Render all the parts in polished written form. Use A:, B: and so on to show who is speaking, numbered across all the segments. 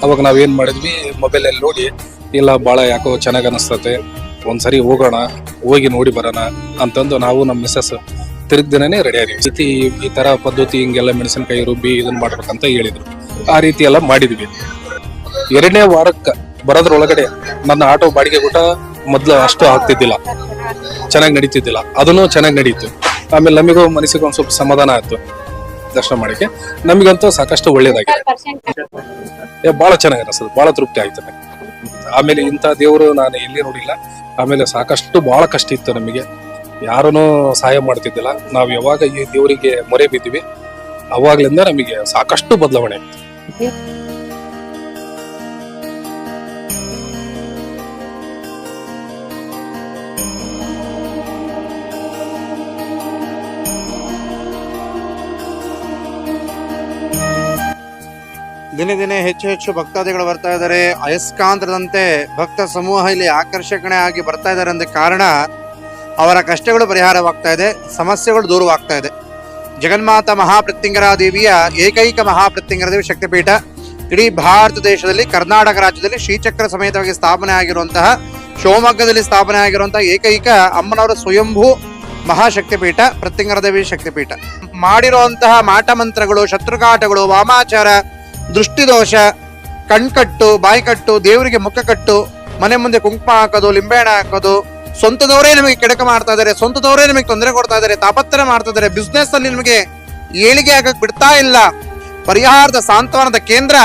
A: ಅವಾಗ ನಾವೇನ್ ಮಾಡಿದ್ವಿ, ಮೊಬೈಲಲ್ಲಿ ನೋಡಿ ಇಲ್ಲ ಭಾಳ ಯಾಕೋ ಚೆನ್ನಾಗಿ ಅನಿಸ್ತತೆ, ಒಂದ್ಸರಿ ಹೋಗೋಣ, ಹೋಗಿ ನೋಡಿ ಬರೋಣ ಅಂತಂದು ನಾವು ನಮ್ಮ ಮಿಸ್ಸಸ್ ತಿರುಗ್ ದಿನನೇ ರೆಡಿ ಆಗಿದ್ವಿ. ಈ ತರ ಪದ್ಧತಿ ಹಿಂಗೆಲ್ಲ ಮೆಣಸಿನಕಾಯಿ ರುಬ್ಬಿ ಇದನ್ನ ಮಾಡ್ಬೇಕಂತ ಹೇಳಿದ್ರು. ಆ ರೀತಿ ಎಲ್ಲ ಮಾಡಿದ್ವಿ. 2ನೇ ವಾರಕ್ಕೆ ಬರೋದ್ರೊಳಗಡೆ ನನ್ನ ಆಟೋ ಬಾಡಿಗೆ ಊಟ ಮೊದ್ಲು ಅಷ್ಟು ಆಗ್ತಿದ್ದಿಲ್ಲ, ಚೆನ್ನಾಗಿ ನಡೀತಿದ್ದಿಲ್ಲ. ಅದನ್ನು ಚೆನ್ನಾಗಿ ನಡೀತು. ಆಮೇಲೆ ನಮಗೂ ಮನಸ್ಸಿಗೆ ಒಂದ್ ಸ್ವಲ್ಪ ಸಮಾಧಾನ ಆಯ್ತು ದರ್ಶನ ಮಾಡಕ್ಕೆ. ನಮಗಂತೂ ಸಾಕಷ್ಟು ಒಳ್ಳೇದಾಗಿದೆ, ಬಹಳ ಚೆನ್ನಾಗಿ ಅನಿಸ್ತದೆ, ಬಹಳ ತೃಪ್ತಿ ಆಯ್ತು ನನಗೆ. ಆಮೇಲೆ ಇಂಥ ದೇವರು ನಾನು ಎಲ್ಲಿ ನೋಡಿಲ್ಲ. ಆಮೇಲೆ ಸಾಕಷ್ಟು ಬಹಳ ಕಷ್ಟ ಇತ್ತು ನಮಗೆ, ಯಾರನ್ನೂ ಸಹಾಯ ಮಾಡ್ತಿದ್ದಿಲ್ಲ. ನಾವು ಯಾವಾಗ ಈ ದೇವರಿಗೆ ಮೊರೆ ಬಿದ್ದೀವಿ ಅವಾಗ್ಲಿಂದ ನಮಗೆ ಸಾಕಷ್ಟು ಬದಲಾವಣೆ ಆಯ್ತು.
B: ದಿನೇ ದಿನೇ ಹೆಚ್ಚು ಹೆಚ್ಚು ಭಕ್ತಾದಿಗಳು ಬರ್ತಾ ಇದ್ದಾರೆ. ಅಯಸ್ಕಾಂತದಂತೆ ಭಕ್ತ ಸಮೂಹ ಇಲ್ಲಿ ಆಕರ್ಷಣೆ ಆಗಿ ಬರ್ತಾ ಇದ್ದಾರೆ ಅಂದ ಕಾರಣ ಅವರ ಕಷ್ಟಗಳು ಪರಿಹಾರವಾಗ್ತಾ ಇದೆ, ಸಮಸ್ಯೆಗಳು ದೂರವಾಗ್ತಾ ಇದೆ. ಜಗನ್ಮಾತಾ ಮಹಾಪ್ರತ್ಯಂಗರಾ ದೇವಿಯ ಏಕೈಕ ಮಹಾಪ್ರತ್ಯಂಗರ ದೇವಿ ಶಕ್ತಿಪೀಠ ಇಡೀ ಭಾರತ ದೇಶದಲ್ಲಿ, ಕರ್ನಾಟಕ ರಾಜ್ಯದಲ್ಲಿ ಶ್ರೀಚಕ್ರ ಸಮೇತವಾಗಿ ಸ್ಥಾಪನೆ ಆಗಿರುವಂತಹ, ಶಿವಮೊಗ್ಗದಲ್ಲಿ ಸ್ಥಾಪನೆ ಆಗಿರುವಂತಹ ಏಕೈಕ ಅಮ್ಮನವರ ಸ್ವಯಂಭೂ ಮಹಾಶಕ್ತಿಪೀಠ ಪ್ರತ್ಯಂಗರ ದೇವಿ ಶಕ್ತಿಪೀಠ. ಮಾಡಿರುವಂತಹ ಮಾಟ ಮಂತ್ರಗಳು, ಶತ್ರುಕಾಟಗಳು, ವಾಮಾಚಾರ, ದೃಷ್ಟಿದೋಷ, ಕಣ್ಕಟ್ಟು, ಬಾಯಿಕಟ್ಟು, ದೇವರಿಗೆ ಮುಖ ಕಟ್ಟು, ಮನೆ ಮುಂದೆ ಕುಂಕುಮ ಹಾಕೋದು, ಲಿಂಬೆಹಣ್ಣು ಹಾಕೋದು, ಸ್ವಂತದವರೇ ನಿಮಗೆ ಕೆಡಕ ಮಾಡ್ತಾ ಇದ್ದಾರೆ, ಸ್ವಂತದವರೇ ನಿಮಗೆ ತೊಂದರೆ ಕೊಡ್ತಾ ಇದ್ದಾರೆ, ತಾಪತ್ರೆ ಮಾಡ್ತಾ ಇದ್ದಾರೆ, ಬಿಸ್ನೆಸ್ ಅಲ್ಲಿ ನಿಮಗೆ ಏಳಿಗೆ ಆಗಕ್ ಬಿಡ್ತಾ ಇಲ್ಲ. ಪರಿಹಾರದ ಸಾಂತ್ವನದ ಕೇಂದ್ರ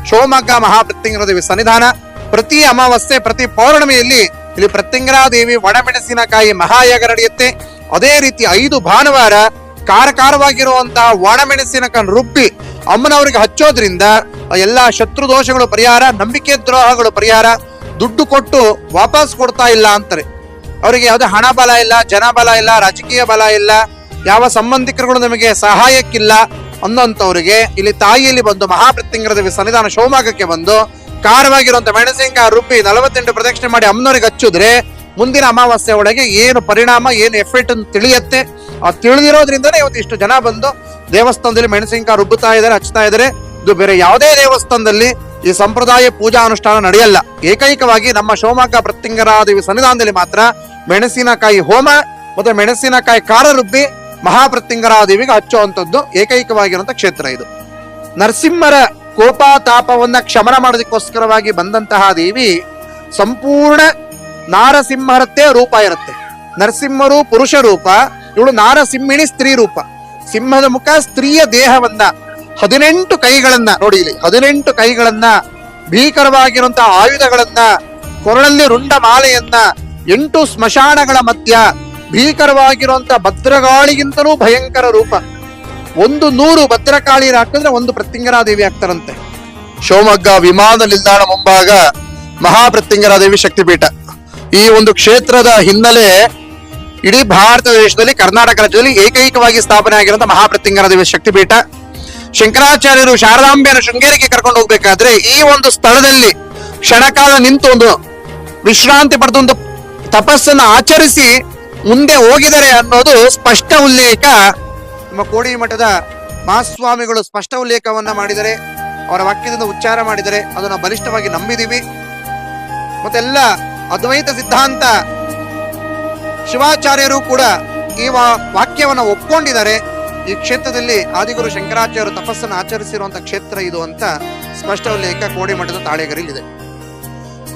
B: ಶಿವಮೊಗ್ಗ ಮಹಾಪ್ರತ್ಯಂಗರ ದೇವಿ ಸನ್ನಿಧಾನ. ಪ್ರತಿ ಅಮಾವಾಸ್ಯೆ, ಪ್ರತಿ ಪೌರ್ಣಮಿಯಲ್ಲಿ ಇಲ್ಲಿ ಪ್ರತ್ಯಂಗರಾ ದೇವಿ ಒಣಮೆಣಸಿನಕಾಯಿ ಮಹಾಯಾಗ ನಡೆಯುತ್ತೆ. ಅದೇ ರೀತಿ 5 ಭಾನುವಾರ ಕಾರಕಾರವಾಗಿರುವಂತಹ ಒಣಮೆಣಸಿನಕಾಯಿ ರುಬ್ಬಿ ಅಮ್ಮನವರಿಗೆ ಹಚ್ಚೋದ್ರಿಂದ ಎಲ್ಲಾ ಶತ್ರು ದೋಷಗಳು ಪರಿಹಾರ, ನಂಬಿಕೆ ದ್ರೋಹಗಳು ಪರಿಹಾರ. ದುಡ್ಡು ಕೊಟ್ಟು ವಾಪಸ್ ಕೊಡ್ತಾ ಇಲ್ಲ ಅಂತಾರೆ. ಅವರಿಗೆ ಯಾವುದೇ ಹಣ ಬಲ ಇಲ್ಲ, ಜನ ಬಲ ಇಲ್ಲ, ರಾಜಕೀಯ ಬಲ ಇಲ್ಲ, ಯಾವ ಸಂಬಂಧಿಕರುಗಳು ನಮಗೆ ಸಹಾಯಕ್ಕಿಲ್ಲ ಅನ್ನೋಂಥವ್ರಿಗೆ ಇಲ್ಲಿ ತಾಯಿಯಲ್ಲಿ ಬಂದು ಮಹಾಪ್ರತ್ಯಂಗರ ದೇವಿ ಸನ್ನಿಧಾನ ಶಿವಮೊಗ್ಗಕ್ಕೆ ಬಂದು ಖಾರವಾಗಿರುವಂತ ಮೆಣಸಿನಕಾಯಿ ರುಬ್ಬಿ 48 ಪ್ರದಕ್ಷಿಣೆ ಮಾಡಿ ಅಮ್ಮನವರಿಗೆ ಹಚ್ಚಿದ್ರೆ ಮುಂದಿನ ಅಮಾವಾಸ್ಯೆ ಒಳಗೆ ಏನು ಪರಿಣಾಮ, ಏನು ಎಫೆಕ್ಟ್ ಅಂತ ತಿಳಿಯುತ್ತೆ. ಆ ತಿಳಿದಿರೋದ್ರಿಂದನೇ ಇವತ್ತು ಇಷ್ಟು ಜನ ಬಂದು ದೇವಸ್ಥಾನದಲ್ಲಿ ಮೆಣಸಿನಕಾಯಿ ರುಬ್ಬುತ್ತಾ ಇದ್ದಾರೆ, ಹಚ್ತಾ ಇದ್ದಾರೆ. ಇದು ಬೇರೆ ಯಾವುದೇ ದೇವಸ್ಥಾನದಲ್ಲಿ ಈ ಸಂಪ್ರದಾಯ ಪೂಜಾ ಅನುಷ್ಠಾನ ನಡೆಯಲ್ಲ. ಏಕೈಕವಾಗಿ ನಮ್ಮ ಶಿವಮೊಗ್ಗ ಪ್ರತ್ಯಂಗರಾ ದೇವಿ ಸನ್ನಿಧಾನದಲ್ಲಿ ಮಾತ್ರ ಮೆಣಸಿನಕಾಯಿ ಹೋಮ ಮತ್ತೆ ಮೆಣಸಿನಕಾಯಿ ಖಾರ ರುಬ್ಬಿ ಮಹಾಪ್ರತ್ಯಂಗರಾ ದೇವಿಗೆ ಹಚ್ಚುವಂಥದ್ದು ಏಕೈಕವಾಗಿರುವಂತ ಕ್ಷೇತ್ರ ಇದು. ನರಸಿಂಹರ ಕೋಪ ತಾಪವನ್ನ ಕ್ಷಮನ ಮಾಡೋದಕ್ಕೋಸ್ಕರವಾಗಿ ಬಂದಂತಹ ದೇವಿ ಸಂಪೂರ್ಣ ನಾರಸಿಂಹರದ್ದೇ ರೂಪ ಇರುತ್ತೆ. ನರಸಿಂಹರು ಪುರುಷ ರೂಪ, ಇವಳು ನಾರಸಿಂಹಿಣಿ ಸ್ತ್ರೀ ರೂಪ. ಸಿಂಹದ ಮುಖ, ಸ್ತ್ರೀಯ ದೇಹವನ್ನ, 18 ಕೈಗಳನ್ನ ನೋಡಿ ಇಲ್ಲಿ, 18 ಕೈಗಳನ್ನ, ಭೀಕರವಾಗಿರುವಂತಹ ಆಯುಧಗಳನ್ನ, ಕೊರಳಲ್ಲಿ ರುಂಡ ಮಾಲೆಯನ್ನ, 8 ಸ್ಮಶಾನಗಳ ಮಧ್ಯ ಭೀಕರವಾಗಿರುವಂತಹ ಭದ್ರಕಾಳಿಗಿಂತಲೂ ಭಯಂಕರ ರೂಪ. 100 ಭದ್ರಕಾಳಿ ಹಾಕಿದ್ರೆ 1 ಪ್ರತ್ಯಂಗರಾ ದೇವಿ ಆಗ್ತಾರಂತೆ. ಶಿವಮೊಗ್ಗ ವಿಮಾನ ನಿಲ್ದಾಣ ಮುಂಭಾಗ ಮಹಾಪ್ರತ್ಯಂಗರಾ ದೇವಿ ಶಕ್ತಿಪೀಠ. ಈ ಒಂದು ಕ್ಷೇತ್ರದ ಹಿನ್ನೆಲೆ ಇಡೀ ಭಾರತ ದೇಶದಲ್ಲಿ, ಕರ್ನಾಟಕ ರಾಜ್ಯದಲ್ಲಿ ಏಕೈಕವಾಗಿ ಸ್ಥಾಪನೆ ಆಗಿರುವಂತಹ ಮಹಾಪ್ರತ್ಯಂಗರಾ ದೇವಿ ಶಕ್ತಿಪೀಠ. ಶಂಕರಾಚಾರ್ಯರು ಶಾರದಾಂಬೆಯನ್ನು ಶೃಂಗೇರಿಗೆ ಕರ್ಕೊಂಡು ಹೋಗ್ಬೇಕಾದ್ರೆ ಈ ಒಂದು ಸ್ಥಳದಲ್ಲಿ ಕ್ಷಣಕಾಲ ನಿಂತು ಒಂದು ವಿಶ್ರಾಂತಿ ಪಡೆದು ಒಂದು ತಪಸ್ಸನ್ನು ಆಚರಿಸಿ ಮುಂದೆ ಹೋಗಿದ್ದಾರೆ ಅನ್ನೋದು ಸ್ಪಷ್ಟ ಉಲ್ಲೇಖ. ನಮ್ಮ ಕೋಡಿ ಮಠದ ಮಹಾಸ್ವಾಮಿಗಳು ಸ್ಪಷ್ಟ ಉಲ್ಲೇಖವನ್ನ ಮಾಡಿದರೆ, ಅವರ ವಾಕ್ಯದಿಂದ ಉಚ್ಚಾರ ಮಾಡಿದರೆ, ಅದನ್ನು ಬಲಿಷ್ಠವಾಗಿ ನಂಬಿದೀವಿ. ಮತ್ತೆಲ್ಲ ಅದ್ವೈತ ಸಿದ್ಧಾಂತ ಶಿವಾಚಾರ್ಯರು ಕೂಡ ಈ ವಾಕ್ಯವನ್ನ ಒಪ್ಕೊಂಡಿದ್ದಾರೆ. ಈ ಕ್ಷೇತ್ರದಲ್ಲಿ ಆದಿಗುರು ಶಂಕರಾಚಾರ್ಯರು ತಪಸ್ಸನ್ನು ಆಚರಿಸಿರುವಂತಹ ಕ್ಷೇತ್ರ ಇದು ಅಂತ ಸ್ಪಷ್ಟ ಉಲ್ಲೇಖ ಕೋಡಿ ಮಠದ ತಾಳೆಗರಿಲಿದೆ.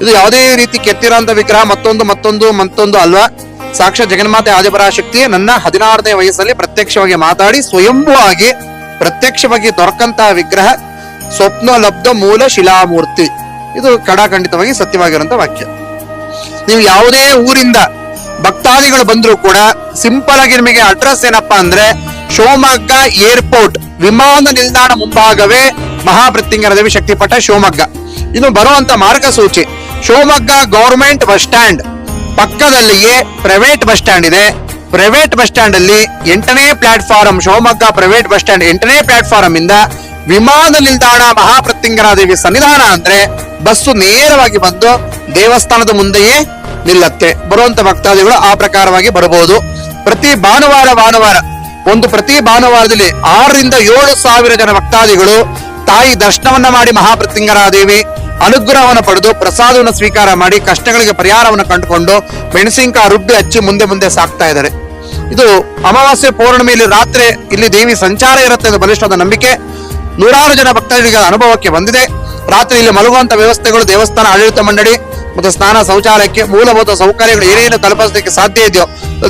B: ಇದು ಯಾವುದೇ ರೀತಿ ಕೆತ್ತಿರೋಂಥ ವಿಗ್ರಹ ಮತ್ತೊಂದು ಅಲ್ವಾ. ಸಾಕ್ಷಾತ್ ಜಗನ್ಮಾತೆ ಆದಿಪರಾಶಕ್ತಿಯೇ ನನ್ನ 16ನೇ ವಯಸ್ಸಲ್ಲಿ ಪ್ರತ್ಯಕ್ಷವಾಗಿ ಮಾತಾಡಿ ಸ್ವಯಂಭೂವಾಗಿ ಪ್ರತ್ಯಕ್ಷವಾಗಿ ದೊರಕಂತಹ ವಿಗ್ರಹ, ಸ್ವಪ್ನ ಲಬ್ಧ ಮೂಲ ಶಿಲಾಮೂರ್ತಿ. ಇದು ಕಡಾಖಂಡಿತವಾಗಿ ಸತ್ಯವಾಗಿರುವಂತ ವಾಕ್ಯ. ನೀವು ಯಾವುದೇ ಊರಿಂದ ಭಕ್ತಾದಿಗಳು ಬಂದ್ರು ಕೂಡ ಸಿಂಪಲ್ ಆಗಿ ನಿಮಗೆ ಅಡ್ರೆಸ್ ಏನಪ್ಪಾ ಅಂದ್ರೆ ಶಿವಮೊಗ್ಗ ಏರ್ಪೋರ್ಟ್ ವಿಮಾನ ನಿಲ್ದಾಣ ಮುಂಭಾಗವೇ ಮಹಾಪ್ರತ್ಯಂಗರಾ ದೇವಿ ಶಕ್ತಿಪೀಠ ಶಿವಮೊಗ್ಗ. ಇನ್ನು ಬರುವಂತ ಮಾರ್ಗಸೂಚಿ ಶಿವಮೊಗ್ಗ ಗವರ್ಮೆಂಟ್ ಬಸ್ ಸ್ಟ್ಯಾಂಡ್ ಪಕ್ಕದಲ್ಲಿಯೇ ಪ್ರೈವೇಟ್ ಬಸ್ ಸ್ಟ್ಯಾಂಡ್ ಇದೆ. ಪ್ರೈವೇಟ್ ಬಸ್ ಸ್ಟ್ಯಾಂಡ್ ಅಲ್ಲಿ 8ನೇ platform, Shivamogga private bus stand 8ನೇ ಪ್ಲಾಟ್ಫಾರಂ ಇಂದ ವಿಮಾನ ನಿಲ್ದಾಣ ಮಹಾಪ್ರತ್ಯಂಗರಾ ದೇವಿ ಸನ್ನಿಧಾನ ಅಂದ್ರೆ ಬಸ್ಸು ನೇರವಾಗಿ ಬಂದು ದೇವಸ್ಥಾನದ ಮುಂದೆಯೇ ನಿಲ್ಲತ್ತೆ. ಬರುವಂತ ಭಕ್ತಾದಿಗಳು ಆ ಪ್ರಕಾರವಾಗಿ ಬರಬಹುದು. ಪ್ರತಿ ಭಾನುವಾರ ಪ್ರತಿ ಭಾನುವಾರದಲ್ಲಿ 6 ರಿಂದ 7 ಸಾವಿರ ಜನ ಭಕ್ತಾದಿಗಳು ತಾಯಿ ದರ್ಶನವನ್ನ ಮಾಡಿ ಮಹಾಪ್ರತ್ಯಂಗರಾದೇವಿ ಅನುಗ್ರಹವನ್ನು ಪಡೆದು ಪ್ರಸಾದವನ್ನು ಸ್ವೀಕಾರ ಮಾಡಿ ಕಷ್ಟಗಳಿಗೆ ಪರಿಹಾರವನ್ನು ಕಂಡುಕೊಂಡು ಮೆಣಸಿನಕಾಯಿ ರುಬ್ಬಿ ಹಚ್ಚಿ ಮುಂದೆ ಮುಂದೆ ಸಾಕ್ತಾ ಇದ್ದಾರೆ. ಇದು ಅಮಾವಾಸ್ಯೆ ಪೌರ್ಣಿಮೆಯಲ್ಲಿ ರಾತ್ರಿ ಇಲ್ಲಿ ದೇವಿ ಸಂಚಾರ ಇರುತ್ತೆ ಎಂದು ಬಲಿಷ್ಠವಾದ ನಂಬಿಕೆ ನೂರಾರು ಜನ ಭಕ್ತರಿಗೆ ಅನುಭವಕ್ಕೆ ಬಂದಿದೆ. ರಾತ್ರಿ ಇಲ್ಲಿ ಮಲಗುವಂತ ವ್ಯವಸ್ಥೆಗಳು ದೇವಸ್ಥಾನ ಆಡಳಿತ ಮಂಡಳಿ ಮತ್ತು ಸ್ನಾನ ಶೌಚಾಲಯಕ್ಕೆ ಮೂಲಭೂತ ಸೌಕರ್ಯಗಳು ಏನೇನು ತಲುಪಿಸಲಿಕ್ಕೆ ಸಾಧ್ಯ ಇದೆಯೋ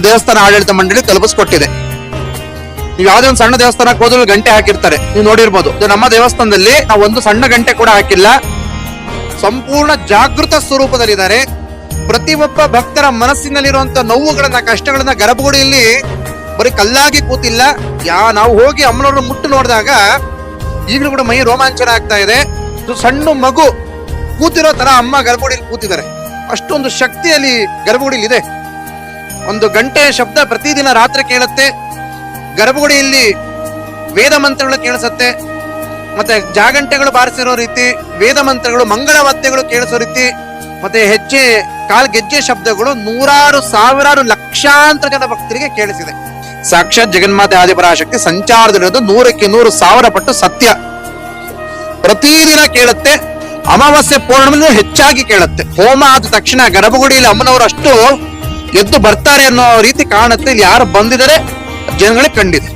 B: ದೇವಸ್ಥಾನ ಆಡಳಿತ ಮಂಡಳಿ ತಲುಪಿಸ್ಕೊಟ್ಟಿದೆ. ನೀವು ಯಾವುದೇ ಒಂದು ಸಣ್ಣ ದೇವಸ್ಥಾನಕ್ಕೆ ಹೋದ್ರೆ ಗಂಟೆ ಹಾಕಿರ್ತಾರೆ, ನೀವು ನೋಡಿರ್ಬೋದು. ನಮ್ಮ ದೇವಸ್ಥಾನದಲ್ಲಿ ನಾವು ಒಂದು ಸಣ್ಣ ಗಂಟೆ ಕೂಡ ಹಾಕಿಲ್ಲ. ಸಂಪೂರ್ಣ ಜಾಗೃತ ಸ್ವರೂಪದಲ್ಲಿದ್ದಾರೆ. ಪ್ರತಿಯೊಬ್ಬ ಭಕ್ತರ ಮನಸ್ಸಿನಲ್ಲಿರುವಂತ ನೋವುಗಳನ್ನ ಕಷ್ಟಗಳನ್ನ ಗರ್ಭಗುಡಿಯಲ್ಲಿ ಬರೀ ಕಲ್ಲಾಗಿ ಕೂತಿಲ್ಲ. ನಾವು ಹೋಗಿ ಅಮ್ಮನವ್ರನ್ನ ಮುಟ್ಟು ನೋಡಿದಾಗ ಈಗಲೂ ಕೂಡ ಮೈ ರೋಮಾಂಚನ ಆಗ್ತಾ ಇದೆ. ಸಣ್ಣ ಮಗು ಕೂತಿರೋ ತರ ಅಮ್ಮ ಗರ್ಭಗುಡಿಯಲ್ಲಿ ಕೂತಿದ್ದಾರೆ. ಅಷ್ಟೊಂದು ಶಕ್ತಿಯಲ್ಲಿ ಗರ್ಭಗುಡಿಯಲ್ಲಿ ಇದೆ. ಒಂದು ಗಂಟೆಯ ಶಬ್ದ ಪ್ರತಿದಿನ ರಾತ್ರಿ ಕೇಳುತ್ತೆ. ಗರ್ಭಗುಡಿಯಲ್ಲಿ ವೇದ ಮಂತ್ರಗಳು ಕೇಳಿಸುತ್ತೆ. ಮತ್ತೆ ಜಾಗಂಟೆಗಳು ಬಾರಿಸಿರೋ ರೀತಿ, ವೇದ ಮಂತ್ರಗಳು, ಮಂಗಳ ವಾದ್ಯಗಳು ಕೇಳಿಸೋ ರೀತಿ, ಮತ್ತೆ ಹೆಜ್ಜೆ ಗೆಜ್ಜೆ ಶಬ್ದಗಳು ನೂರಾರು ಸಾವಿರಾರು ಲಕ್ಷಾಂತರ ಜನ ಭಕ್ತರಿಗೆ ಕೇಳಿಸಿದೆ. ಸಾಕ್ಷಾತ್ ಜಗನ್ಮಾತೆ ಆದಿಪರಾಶಕ್ತಿ ಸಂಚಾರದಲ್ಲಿರೋದು 100,000 ಪಟ್ಟು ಸತ್ಯ. ಪ್ರತಿದಿನ ಕೇಳುತ್ತೆ. ಅಮಾವಾಸ್ಯೆ ಪೌರ್ಣಿಮೆಯೂ ಹೆಚ್ಚಾಗಿ ಕೇಳುತ್ತೆ. ಹೋಮ ಆದ ತಕ್ಷಣ ಗರ್ಭಗುಡಿಯಲ್ಲಿ ಅಮ್ಮನವರು ಅಷ್ಟು ಎದ್ದು ಬರ್ತಾರೆ ಅನ್ನೋ ರೀತಿ ಕಾಣುತ್ತೆ. ಇಲ್ಲಿ ಯಾರು ಬಂದಿದ್ದಾರೆ ಜನಗಳಿಗೆ ಕಂಡಿದೆ.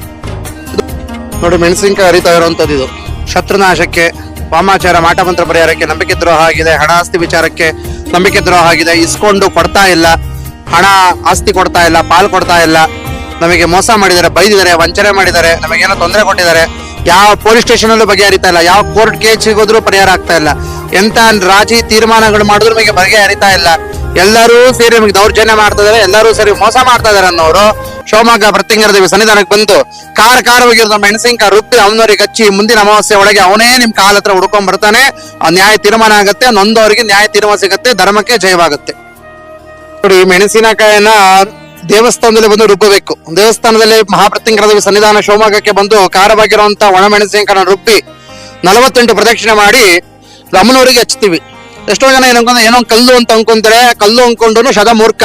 B: ನೋಡಿ, ಮೆಣಸಿನಕಾಯಿ ಹರಿತಾ ಇರುವಂತದ್ದು ಇದು ಶತ್ರುನಾಶಕ್ಕೆ, ವಾಮಾಚಾರ, ಮಾಟಮಂತ್ರ ಪರಿಹಾರಕ್ಕೆ, ನಂಬಿಕೆ ದ್ರೋಹ ಆಗಿದೆ, ಹಣ ಆಸ್ತಿ ವಿಚಾರಕ್ಕೆ ನಂಬಿಕೆ ದ್ರೋಹ ಆಗಿದೆ. ಇಸ್ಕೊಂಡು ಕೊಡ್ತಾ ಇಲ್ಲ, ಹಣ ಆಸ್ತಿ ಕೊಡ್ತಾ ಇಲ್ಲ, ಪಾಲ್ ಕೊಡ್ತಾ ಇಲ್ಲ, ನಮಗೆ ಮೋಸ ಮಾಡಿದ್ದಾರೆ, ಬೈದಿದ್ದಾರೆ, ವಂಚನೆ ಮಾಡಿದ್ದಾರೆ, ನಮಗೇನೋ ತೊಂದರೆ ಕೊಟ್ಟಿದ್ದಾರೆ. ಯಾವ ಪೊಲೀಸ್ ಸ್ಟೇಷನ್ ಅಲ್ಲೂ ಬಗೆಹರಿತಾ ಇಲ್ಲ, ಯಾವ ಕೋರ್ಟ್ ಕೇಸ್ ಸಿಗೋದ್ರೂ ಪರಿಹಾರ ಆಗ್ತಾ ಇಲ್ಲ, ಎಂತ ರಾಜಿ ತೀರ್ಮಾನಗಳು ಮಾಡಿದ್ರು ನಮಗೆ ಬಗೆಹರಿತಾ ಇಲ್ಲ. ಎಲ್ಲರೂ ಸೇರಿ ನಮಗೆ ದೌರ್ಜನ್ಯ ಮಾಡ್ತಾ ಇದಾರೆ, ಎಲ್ಲರೂ ಸೇರಿ ಮೋಸ ಮಾಡ್ತಾ ಇದಾರೆ ಅನ್ನೋರು ಶಿವಮೊಗ್ಗ ಪ್ರತ್ಯಂಗರದೇವಿ ಸನ್ನಿಧಾನಕ್ಕೆ ಬಂದು ಕಾರ ಹೋಗಿರೋ ಮೆಣಸಿನಕಾಯಿ ರುಬ್ಬಿ ಅವನವರಿಗೆ ಹಚ್ಚಿ ಮುಂದಿನ ಅಮಾವಾಸ್ಯೆ ಒಳಗೆ ಅವನೇ ನಿಮ್ ಕಾಲ ಹತ್ರ ಹುಡ್ಕೊಂಡ್ ಬರ್ತಾನೆ. ಆ ನ್ಯಾಯ ತೀರ್ಮಾನ ಆಗುತ್ತೆ, ನೊಂದವರಿಗೆ ನ್ಯಾಯ ತೀರ್ಮಾನ ಸಿಗುತ್ತೆ, ಧರ್ಮಕ್ಕೆ ಜಯವಾಗುತ್ತೆ. ನೋಡಿ, ಮೆಣಸಿನಕಾಯಿನ ದೇವಸ್ಥಾನದಲ್ಲಿ ಬಂದು ರುಬ್ಬಬೇಕು. ದೇವಸ್ಥಾನದಲ್ಲಿ ಮಹಾಪ್ರತ್ಯಂಗರದೇವಿ ಸನ್ನಿಧಾನ ಶಿವಮೊಗ್ಗಕ್ಕೆ ಬಂದು ಖಾರವಾಗಿರುವಂತ ಒಣ ಮೆಣಸಿನಕಾಯಿನ ರುಬ್ಬಿ 48 ಪ್ರದಕ್ಷಿಣೆ ಮಾಡಿ ಅಮ್ಮನವರಿಗೆ ಹಚ್ತೀವಿ. ಎಷ್ಟೋ ಜನ ಏನೋ ಕಲ್ಲು ಅಂತ ಅನ್ಕೊಂತಾರೆ. ಕಲ್ಲು ಅನ್ಕೊಂಡು ಶತಮೂರ್ಖ.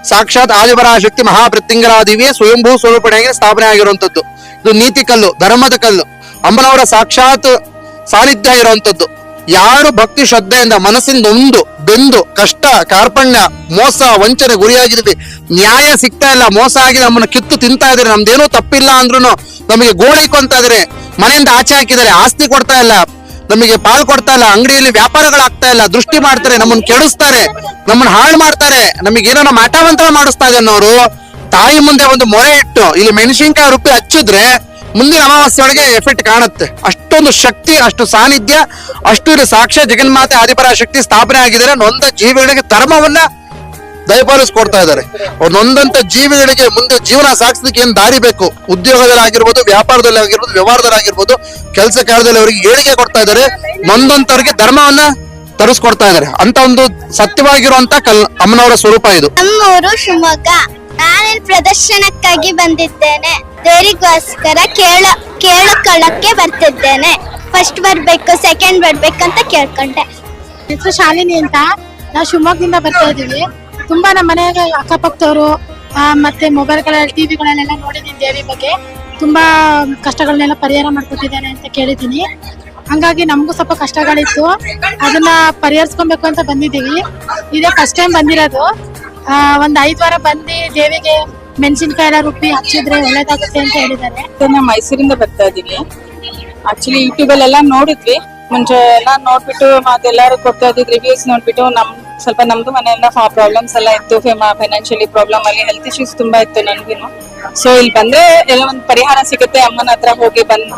B: ಸಾಕ್ಷಾತ್ ಆದಿಪರಾಶಕ್ತಿ ಮಹಾಪ್ರತ್ಯಂಗರಾದೇವಿಯೇ ಸ್ವಯಂಭೂ ಸ್ವರೂಪಣೆಯಾಗಿ ಸ್ಥಾಪನೆ ಆಗಿರುವಂತದ್ದು. ಇದು ನೀತಿ ಕಲ್ಲು, ಧರ್ಮದ ಕಲ್ಲು, ಅಮ್ಮನವರ ಸಾಕ್ಷಾತ್ ಸಾನ್ನಿಧ್ಯ ಇರುವಂತದ್ದು. ಯಾರು ಭಕ್ತಿ ಶ್ರದ್ಧೆಯಿಂದ ಮನಸ್ಸಿಂದ ಬೆಂದು ಕಷ್ಟ, ಕಾರ್ಪಣ್ಯ, ಮೋಸ, ವಂಚನೆ ಗುರಿಯಾಗಿದ್ದೀವಿ, ನ್ಯಾಯ ಸಿಗ್ತಾ ಇಲ್ಲ, ಮೋಸ ಆಗಿದೆ, ನಮ್ಮನ್ನ ಕಿತ್ತು ತಿಂತಾ ಇದ್ರೆ, ನಮ್ದೇನೋ ತಪ್ಪಿಲ್ಲ ಅಂದ್ರೂ ನಮಗೆ ಗೋಳೈಕೊಂತ ಇದ್ರೆ, ಮನೆಯಿಂದ ಆಚೆ ಹಾಕಿದರೆ, ಆಸ್ತಿ ಕೊಡ್ತಾ ಇಲ್ಲ, ನಮಗೆ ಪಾಲ್ ಕೊಡ್ತಾ ಇಲ್ಲ, ಅಂಗಡಿಯಲ್ಲಿ ವ್ಯಾಪಾರಗಳಾಗ್ತಾ ಇಲ್ಲ, ದೃಷ್ಟಿ ಮಾಡ್ತಾರೆ, ನಮ್ಮನ್ನ ಕೆಡಿಸ್ತಾರೆ, ನಮ್ಮನ್ನ ಹಾಳು ಮಾಡ್ತಾರೆ, ನಮಗೆ ಏನೋ ಮಾಟಮಂತ್ರ ಮಾಡಿಸ್ತಾ ಇದೆ ಅನ್ನೋರು ತಾಯಿ ಮುಂದೆ ಒಂದು ಮೊರೆ ಇಟ್ಟು ಇಲ್ಲಿ ಮೆಣಸಿನಕಾಯಿ ರುಬ್ಬಿ ಹಚ್ಚಿದ್ರೆ ಮುಂದಿನ ಅಮಾವಾಸ್ಯೆಯೊಳಗೆ ಎಫೆಕ್ಟ್ ಕಾಣುತ್ತೆ. ಅಷ್ಟೊಂದು ಶಕ್ತಿ, ಅಷ್ಟು ಸಾನ್ನಿಧ್ಯ, ಅಷ್ಟು ಇಲ್ಲಿ ಸಾಕ್ಷಾತ್ ಜಗನ್ಮಾತೆ ಆದಿಪರಾಶಕ್ತಿ ಸ್ಥಾಪನೆ ಆಗಿದ್ದಾರೆ. ನೊಂದ ಜೀವಿಗಳಿಗೆ ಧರ್ಮವನ್ನ ದಯಪಾಲಿಸ್ಕೊಡ್ತಾ ಇದ್ದಾರೆ. ಅವ್ರು ನೊಂದಂತ ಜೀವಿಗಳಿಗೆ ಮುಂದೆ ಜೀವನ ಸಾಗಿಸಲಿಕ್ಕೆ ಏನ್ ದಾರಿ ಬೇಕು, ಉದ್ಯೋಗದಲ್ಲಿ ಆಗಿರ್ಬೋದು, ವ್ಯಾಪಾರದಲ್ಲಿ ಆಗಿರ್ಬೋದು, ವ್ಯವಹಾರದಲ್ಲಿ ಆಗಿರ್ಬೋದು, ಕೆಲಸ ಕಾರ್ಯದಲ್ಲಿ ಅವರಿಗೆ ಏಳಿಗೆ ಕೊಡ್ತಾ ಇದ್ದಾರೆ. ನೊಂದಂತವ್ರಿಗೆ ಧರ್ಮವನ್ನ ತರಿಸ್ಕೊಡ್ತಾ ಇದ್ದಾರೆ. ಅಂತ ಒಂದು ಸತ್ಯವಾಗಿರುವಂತ ಅಮ್ಮನವರ ಸ್ವರೂಪ ಇದು.
C: ನಮ್ಮೂರು ಶಿವಮೊಗ್ಗ. ನಾನಿಲ್ಲಿ ಪ್ರದರ್ಶನಕ್ಕಾಗಿ ಬಂದಿದ್ದೇನೆ. ದೇವರಿಗೋಸ್ಕರ ಕೇಳಕೊಳ್ಳಕ್ಕೆ ಬರ್ತಿದ್ದೇನೆ. ಫಸ್ಟ್ ಬರ್ಬೇಕು, ಸೆಕೆಂಡ್ ಬರ್ಬೇಕಂತ ಕೇಳ್ಕೊಂಡೆ.
D: ಹೆಸರು ಶಾಲಿನಿ ಅಂತ. ನಾವು ಶಿವಮೊಗ್ಗದಿಂದ ಬರ್ತಾ ಇದೀವಿ. ತುಂಬಾ ನಮ್ಮ ಮನೆಯಾಗ ಅಕ್ಕಪಕ್ಕದವರು ಮತ್ತೆ ಮೊಬೈಲ್ಗಳಲ್ಲಿ, ಟಿವಿಗಳಲ್ಲೆಲ್ಲ ನೋಡಿದೀನಿ ದೇವಿ ಬಗ್ಗೆ. ತುಂಬಾ ಕಷ್ಟಗಳನ್ನೆಲ್ಲ ಪರಿಹಾರ ಮಾಡ್ಕೊಟ್ಟಿದ್ದಾರೆ ಅಂತ ಕೇಳಿದೀನಿ. ಹಂಗಾಗಿ ನಮಗೂ ಸ್ವಲ್ಪ ಕಷ್ಟಗಳಿತ್ತು, ಅದನ್ನ ಪರಿಹರಿಸ್ಕೊಬೇಕು ಅಂತ ಬಂದಿದ್ದೀವಿ. ಇದೇ ಫಸ್ಟ್ ಟೈಮ್ ಬಂದಿರೋದು. ಒಂದ್ 5 ವಾರ ಬಂದು ದೇವಿಗೆ ಮೆಣಸಿನಕಾಯಿ ಎಲ್ಲ ರುಬ್ಬಿ ಹಚ್ಚಿದ್ರೆ ಒಳ್ಳೇದಾಗುತ್ತೆ ಅಂತ ಹೇಳಿದ್ದಾರೆ.
E: ನಾವು ಮೈಸೂರಿಂದ ಬರ್ತಾ ಇದೀವಿ. ಆಕ್ಚುಲಿ ಯೂಟ್ಯೂಬ್ ಅಲ್ಲೆಲ್ಲ ನೋಡಿದ್ವಿ. ಮುಂಚೆ ಎಲ್ಲ ನೋಡ್ಬಿಟ್ಟು ಮತ್ತೆಲ್ಲಾರು ಕೊಡ್ತಾ ಇದ್ದಿದ್ ರಿವ್ಯೂಸ್ ನೋಡ್ಬಿಟ್ಟು ಸ್ವಲ್ಪ ನಮ್ದು ಮನೆಯೆಲ್ಲ ಪ್ರಾಬ್ಲಮ್ಸ್ ಎಲ್ಲ ಇತ್ತು. ಫೈನಾನ್ಷಿಯಲಿ ಪ್ರಾಬ್ಲಮ್ ಅಲ್ಲಿ, ಹೆಲ್ತ್ ಇಶ್ಯೂಸ್ ತುಂಬಾ ಇತ್ತು ನನ್ಗೂನು. ಸೊ ಇಲ್ಲಿ ಬಂದ್ರೆ ಎಲ್ಲ ಒಂದ್ ಪರಿಹಾರ ಸಿಗುತ್ತೆ, ಅಮ್ಮನ ಹತ್ರ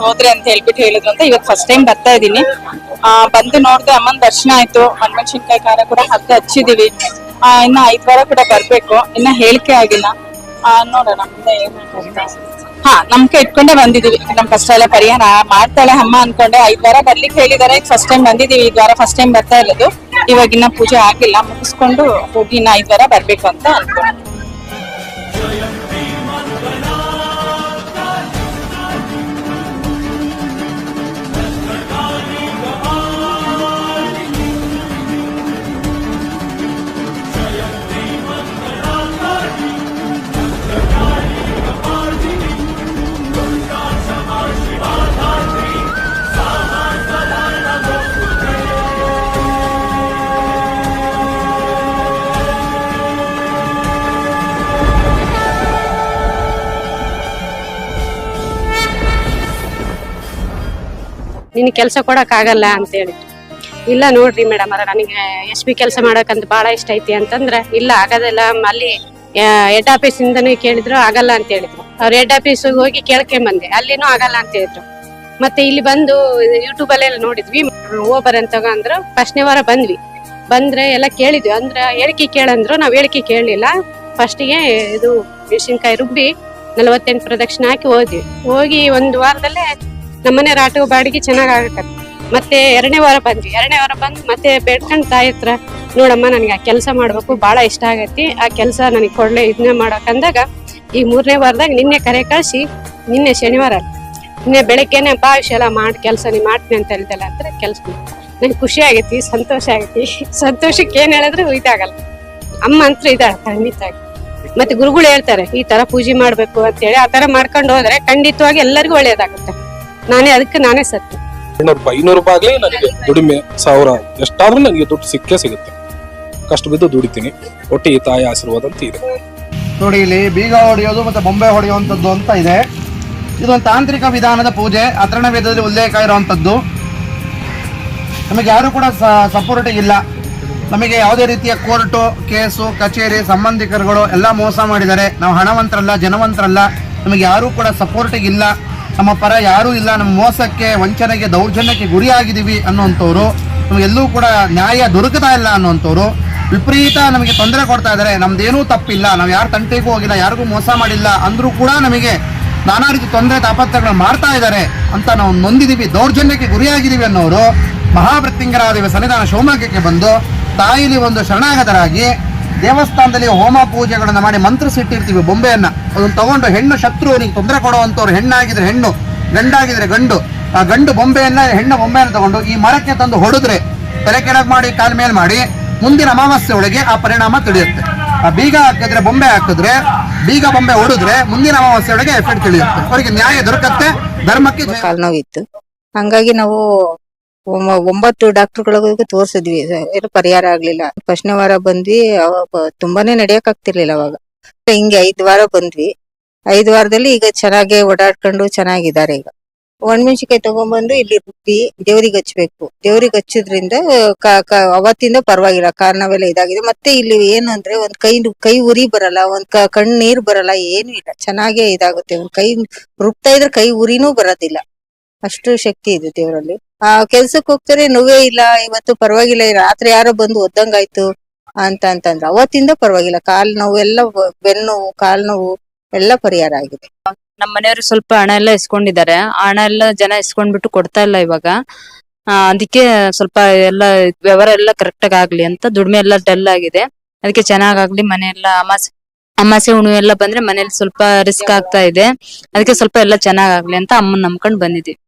E: ಹೋದ್ರೆ ಅಂತ ಹೇಳ್ಬಿಟ್ಟು ಹೇಳಿದ್ರು ಅಂತ ಇವತ್ತು ಫಸ್ಟ್ ಟೈಮ್ ಬರ್ತಾ ಇದೀನಿ. ಬಂದು ನೋಡ್ದೆ, ಅಮ್ಮನ ದರ್ಶನ ಆಯ್ತು. ಮೆಣಸಿನಕಾಯಿ ಖಾರ ಕೂಡ ಹಚ್ಚಿದೀವಿ. ಇನ್ನ 5 ವಾರ ಕೂಡ ಬರ್ಬೇಕು. ಇನ್ನ ಹೇಳಿಕೆ ಆಗಿಲ್ಲ, ನೋಡೋಣ ಮುಂದೆ ಏನ್. ನಮ್ಗೆ ಇಟ್ಕೊಂಡೆ ಬಂದಿದೀವಿ. ನಮ್ ಕಷ್ಟ ಎಲ್ಲ ಪರಿಹಾರ ಮಾಡ್ತಾಳೆ ಅಮ್ಮ ಅನ್ಕೊಂಡೆ. 5 ವಾರ ಬರ್ಲಿಕ್ಕೆ ಹೇಳಿದಾರೆ. ಫಸ್ಟ್ ಟೈಮ್ ಬಂದಿದೀವಿ. 5 ವಾರ ಫಸ್ಟ್ ಟೈಮ್ ಬರ್ತಾ ಇರೋದು. ಇವಾಗಿನ್ನ ಪೂಜೆ ಆಗಿಲ್ಲ, ಮುಗಿಸ್ಕೊಂಡು ಹೋಗಿ ಇನ್ನ 5 ವಾರ ಬರ್ಬೇಕು ಅಂತ ಅನ್ಕೊಂಡೆ.
F: ನಿನ್ ಕೆಲಸ ಕೊಡಕ್ ಆಗಲ್ಲ ಅಂತ ಹೇಳಿದ್ರು. ಇಲ್ಲ ನೋಡ್ರಿ ಮೇಡಮ್ ಅವ್ರ ನನಗೆ SP ಕೆಲಸ ಮಾಡಕಂತ ಬಹಳ ಇಷ್ಟ ಐತಿ ಅಂತಂದ್ರ ಇಲ್ಲ ಆಗೋದಿಲ್ಲ. ಅಲ್ಲಿ ಹೆಡ್ ಆಫೀಸ್ ಇಂದನೂ ಕೇಳಿದ್ರು ಆಗಲ್ಲ ಅಂತ ಹೇಳಿದ್ರು. ಅವ್ರ ಹೆಡ್ ಆಫೀಸ್ ಹೋಗಿ ಕೇಳ್ಕೊಂಡ್ ಬಂದೆ, ಅಲ್ಲಿನೂ ಆಗಲ್ಲ ಅಂತ ಹೇಳಿದ್ರು. ಮತ್ತೆ ಇಲ್ಲಿ ಬಂದು ಯೂಟ್ಯೂಬ್ ಅಲ್ಲೆಲ್ಲ ನೋಡಿದ್ವಿ, ಬರಂತ ಅಂದ್ರು. ಫಸ್ಟ್ನೇ ವಾರ ಬಂದ್ರೆ ಎಲ್ಲ ಕೇಳಿದ್ವಿ. ಅಂದ್ರ ಹೇಳಿಕೆ ಕೇಳಂದ್ರು, ನಾವ್ ಹೇಳಿಕೆ ಕೇಳಲಿಲ್ಲ. ಫಸ್ಟಿಗೆ ಇದು ಮೆಣಸಿನ್ಕಾಯಿ ರುಬ್ಬಿ 48 ಪ್ರದಕ್ಷಿಣೆ ಹಾಕಿ ಹೋಗಿ 1 ವಾರದಲ್ಲೇ ನಮ್ಮನೆ ರಾಟು ಬಾಡಿಗೆ ಚೆನ್ನಾಗ್ ಆಗತ್ತೆ. ಮತ್ತೆ 2ನೇ ವಾರ ಬಂದು ಮತ್ತೆ ಬೇಡ್ಕೊಂಡ್ ತಾಯಿ ಹತ್ರ, ನೋಡಮ್ಮ ನನ್ಗೆ ಆ ಕೆಲಸ ಮಾಡ್ಬೇಕು, ಬಹಳ ಇಷ್ಟ ಆಗೈತಿ, ಆ ಕೆಲಸ ನನಗೆ ಕೊಡ್ಲೆ ಇದನ್ನೇ ಮಾಡಕ್ ಅಂದಾಗ ಈ 3ನೇ ವಾರದಾಗ ನಿನ್ನೆ ಕರೆ ಕಳ್ಸಿ, ನಿನ್ನೆ ಶನಿವಾರ ನಿನ್ನೆ ಬೆಳಗ್ಗೆನೆ ಬಾ ವಿಷಯ ಮಾಡಿ ಕೆಲಸ ನೀ ಮಾಡ್ತೀನಿ ಅಂತ ಹೇಳ್ದಲ್ಲ ಅಂದ್ರೆ ಕೆಲಸ ನಂಗೆ ಖುಷಿ ಆಗೈತಿ, ಸಂತೋಷ ಆಗೈತಿ. ಸಂತೋಷಕ್ಕೆ ಏನ್ ಹೇಳಿದ್ರು ಇದಾಗಲ್ಲ. ಅಮ್ಮ ಅಂತ ಇದಾಳ ಖಂಡಿತ. ಮತ್ತೆ ಗುರುಗಳು ಹೇಳ್ತಾರೆ ಈ ತರ ಪೂಜೆ ಮಾಡ್ಬೇಕು ಅಂತ ಹೇಳಿ, ಆ ತರ ಮಾಡ್ಕೊಂಡು ಹೋದ್ರೆ ಖಂಡಿತವಾಗಿ ಎಲ್ಲರಿಗೂ ಒಳ್ಳೇದಾಗುತ್ತೆ. ನಾನೇ ಸತ್ತು
A: 200 ರೂಪಾಯಿ ಆಗ್ಲಿ ನನಗೆ ದುಡಿಮೆ 1000 ಎಷ್ಟಾದ್ರೂ ನನಗೆ ದುಡ್ಡು ಸಿಗುತ್ತೆ. ಕಷ್ಟ ಬಿದ್ದು ದುಡಿತೀನಿ. ಒಟ್ಟಿ ಈ ತಾಯಿ ಆಶೀರ್ವಾದ ಅಂತ ಇದೆ
B: ನೋಡಿ. ಇಲ್ಲಿ ಬೀಗ ಹೊಡೆಯೋದು ಮತ್ತೆ ಬೊಂಬೆ ಹೊಡೆಯುವಂಥದ್ದು ಅಂತ ಇದೆ. ಇದೊಂದು ತಾಂತ್ರಿಕ ವಿಧಾನದ ಪೂಜೆ, ಅಥರ್ಣ ವೇದದಲ್ಲಿ ಉಲ್ಲೇಖ ಇರುವಂಥದ್ದು. ನಮಗೆ ಯಾರು ಕೂಡ ಸಪೋರ್ಟ್ ಇಲ್ಲ. ನಮಗೆ ಯಾವುದೇ ರೀತಿಯ ಕೋರ್ಟು ಕೇಸು ಕಚೇರಿ ಸಂಬಂಧಿಕರುಗಳು ಎಲ್ಲ ಮೋಸ ಮಾಡಿದ್ದಾರೆ. ನಾವು ಹಣವಂತರಲ್ಲ, ಜನವಂತರಲ್ಲ, ನಮಗೆ ಯಾರೂ ಕೂಡ ಸಪೋರ್ಟಿಗೆ ಇಲ್ಲ, ನಮ್ಮ ಪರ ಯಾರೂ ಇಲ್ಲ. ನಮ್ಮ ಮೋಸಕ್ಕೆ, ವಂಚನೆಗೆ, ದೌರ್ಜನ್ಯಕ್ಕೆ ಗುರಿಯಾಗಿದ್ದೀವಿ ಅನ್ನುವಂಥವ್ರು, ನಮಗೆಲ್ಲೂ ಕೂಡ ನ್ಯಾಯ ದೊರಕುತ್ತಾ ಇಲ್ಲ ಅನ್ನುವಂಥವ್ರು ವಿಪರೀತ ನಮಗೆ ತೊಂದರೆ ಕೊಡ್ತಾ ಇದ್ದಾರೆ. ನಮ್ದೇನೂ ತಪ್ಪಿಲ್ಲ, ನಾವು ಯಾರ ತಂಟೆಗೂ ಹೋಗಿಲ್ಲ, ಯಾರಿಗೂ ಮೋಸ ಮಾಡಿಲ್ಲ ಅಂದ್ರೂ ಕೂಡ ನಮಗೆ ನಾನಾ ರೀತಿ ತೊಂದರೆ ತಾಪತ್ರಗಳು ಮಾಡ್ತಾ ಇದ್ದಾರೆ ಅಂತ ನಾವು ನೊಂದಿದ್ದೀವಿ, ದೌರ್ಜನ್ಯಕ್ಕೆ ಗುರಿಯಾಗಿದ್ದೀವಿ ಅನ್ನೋರು ಮಹಾಮೃತ್ಯುಂಜಯದೇವ ಸನ್ನಿಧಾನ ಶಿವಮೊಗ್ಗಕ್ಕೆ ಬಂದು ತಾಯಿಲಿ ಒಂದು ಶರಣಾಗತರಾಗಿ ದೇವಸ್ಥಾನದಲ್ಲಿ ಹೋಮ ಪೂಜೆಗಳನ್ನ ಮಾಡಿ ಮಂತ್ರಿಸಿಟ್ಟಿರ್ತೀವಿ ಬೊಂಬೆಯನ್ನ. ಅದನ್ನು ತಗೊಂಡು ಹೆಣ್ಣು ಶತ್ರುವಿನಿಗೆ ತೊಂದರೆ ಕೊಡುವಂಥವ್ರು, ಹೆಣ್ಣಾಗಿದ್ರೆ ಹೆಣ್ಣು, ಗಂಡಾಗಿದ್ರೆ ಗಂಡು, ಆ ಗಂಡು ಬೊಂಬೆಯನ್ನ, ಹೆಣ್ಣು ಬೊಂಬೆಯನ್ನು ತಗೊಂಡು ಈ ಮರಕ್ಕೆ ತಂದು ಹೊಡೆದ್ರೆ, ತಲೆ ಕೆಳಗೆ ಮಾಡಿ ಕಾಲ ಮೇಲೆ ಮಾಡಿ, ಮುಂದಿನ ಅಮಾವಾಸ್ಯೆ ಒಳಗೆ ಆ ಪರಿಣಾಮ ತಿಳಿಯುತ್ತೆ. ಆ ಬೀಗ ಹಾಕಿದ್ರೆ, ಬೊಂಬೆ ಹಾಕಿದ್ರೆ, ಬೀಗ ಬೊಂಬೆ ಹೊಡೆದ್ರೆ ಮುಂದಿನ ಅಮಾವಾಸ್ಯೆ ಒಳಗೆ ಎಫೆಕ್ಟ್ ತಿಳಿಯುತ್ತೆ. ಅವರಿಗೆ ನ್ಯಾಯ ದೊರಕತ್ತೆ, ಧರ್ಮಕ್ಕೆ
G: ಕಾಲ್ ನೋವಿತ್ತು. ಹಂಗಾಗಿ ನಾವು 9 ಡಾಕ್ಟರ್ಗಳಿಗೂ ತೋರ್ಸಿದ್ವಿ, ಏನು ಪರಿಹಾರ ಆಗ್ಲಿಲ್ಲ. 1ನೇ ವಾರ ಬಂದ್ವಿ, ಅವಾಗ ತುಂಬಾನೇ ನಡಿಯಕ್ ಆಗ್ತಿರ್ಲಿಲ್ಲ. ಅವಾಗ ಹಿಂಗೆ 5 ವಾರ ಬಂದ್ವಿ. 5 ವಾರದಲ್ಲಿ ಈಗ ಚೆನ್ನಾಗಿ ಓಡಾಡ್ಕೊಂಡು ಚೆನ್ನಾಗಿದ್ದಾರೆ. ಈಗ ಒಣಮೆಣಸಿಕಾಯಿ ತಗೊಂಡ್ಬಂದು ಇಲ್ಲಿ ರುಬ್ಬಿ ದೇವ್ರಿಗೆ ಹಚ್ಬೇಕು. ದೇವ್ರಿಗೆ ಹಚ್ಚಿದ್ರಿಂದ ಅವತ್ತಿಂದ ಪರವಾಗಿಲ್ಲ, ಕಾರಣವೆಲ್ಲ ಇದಾಗಿದೆ. ಮತ್ತೆ ಇಲ್ಲಿ ಏನು ಅಂದ್ರೆ ಒಂದ್ ಕೈ ಉರಿ ಬರಲ್ಲ, ಒಂದ್ ಕಣ್ಣೀರ್ ಬರಲ್ಲ, ಏನು ಇಲ್ಲ, ಚೆನ್ನಾಗೇ ಇದಾಗುತ್ತೆ. ಒಂದ್ ಕೈ ರುಬ್ತಾ ಇದ್ರೆ ಕೈ ಉರಿನೂ ಬರೋದಿಲ್ಲ, ಅಷ್ಟು ಶಕ್ತಿ ಇದೆ ದೇವರಲ್ಲಿ. ಆ ಕೆಲ್ಸಕ್ಕೆ ಹೋಗ್ತಾರೆ, ನೋವೇ ಇಲ್ಲ, ಇವತ್ತು ಪರವಾಗಿಲ್ಲ, ರಾತ್ರಿ ಯಾರೋ ಬಂದು ಒದ್ದಂಗಾಯ್ತು ಅಂತಂದ್ರೆ ಅವತ್ತಿಂದ ಪರವಾಗಿಲ್ಲ. ಕಾಲ್ ನೋವು ಎಲ್ಲ, ಬೆನ್ನು ನೋವು, ಕಾಲ್ ನೋವು ಎಲ್ಲ ಪರಿಹಾರ ಆಗಿದೆ.
H: ನಮ್ಮ ಮನೆಯವರು ಸ್ವಲ್ಪ ಹಣ ಎಲ್ಲ ಇಸ್ಕೊಂಡಿದ್ದಾರೆ. ಹಣ ಎಲ್ಲ ಜನ ಇಸ್ಕೊಂಡ್ಬಿಟ್ಟು ಕೊಡ್ತಾ ಇಲ್ಲ ಇವಾಗ. ಅದಕ್ಕೆ ಸ್ವಲ್ಪ ಎಲ್ಲ ವ್ಯವಹಾರ ಎಲ್ಲ ಕರೆಕ್ಟ್ ಆಗಿ ಆಗ್ಲಿ ಅಂತ ದುಡಿಮೆ ಎಲ್ಲ ಡಲ್ ಆಗಿದೆ. ಅದಕ್ಕೆ ಚೆನ್ನಾಗಾಗ್ಲಿ. ಮನೆಯೆಲ್ಲ ಅಮಾಸೆ ಹುಣ್ಣಿಮೆ ಎಲ್ಲ ಬಂದ್ರೆ ಮನೇಲಿ ಸ್ವಲ್ಪ ರಿಸ್ಕ್ ಆಗ್ತಾ ಇದೆ. ಅದಕ್ಕೆ ಸ್ವಲ್ಪ ಎಲ್ಲ ಚೆನ್ನಾಗಾಗ್ಲಿ ಅಂತ ಅಮ್ಮನ್ ನಂಬ್ಕೊಂಡ್ ಬಂದಿದ್ದೀವಿ.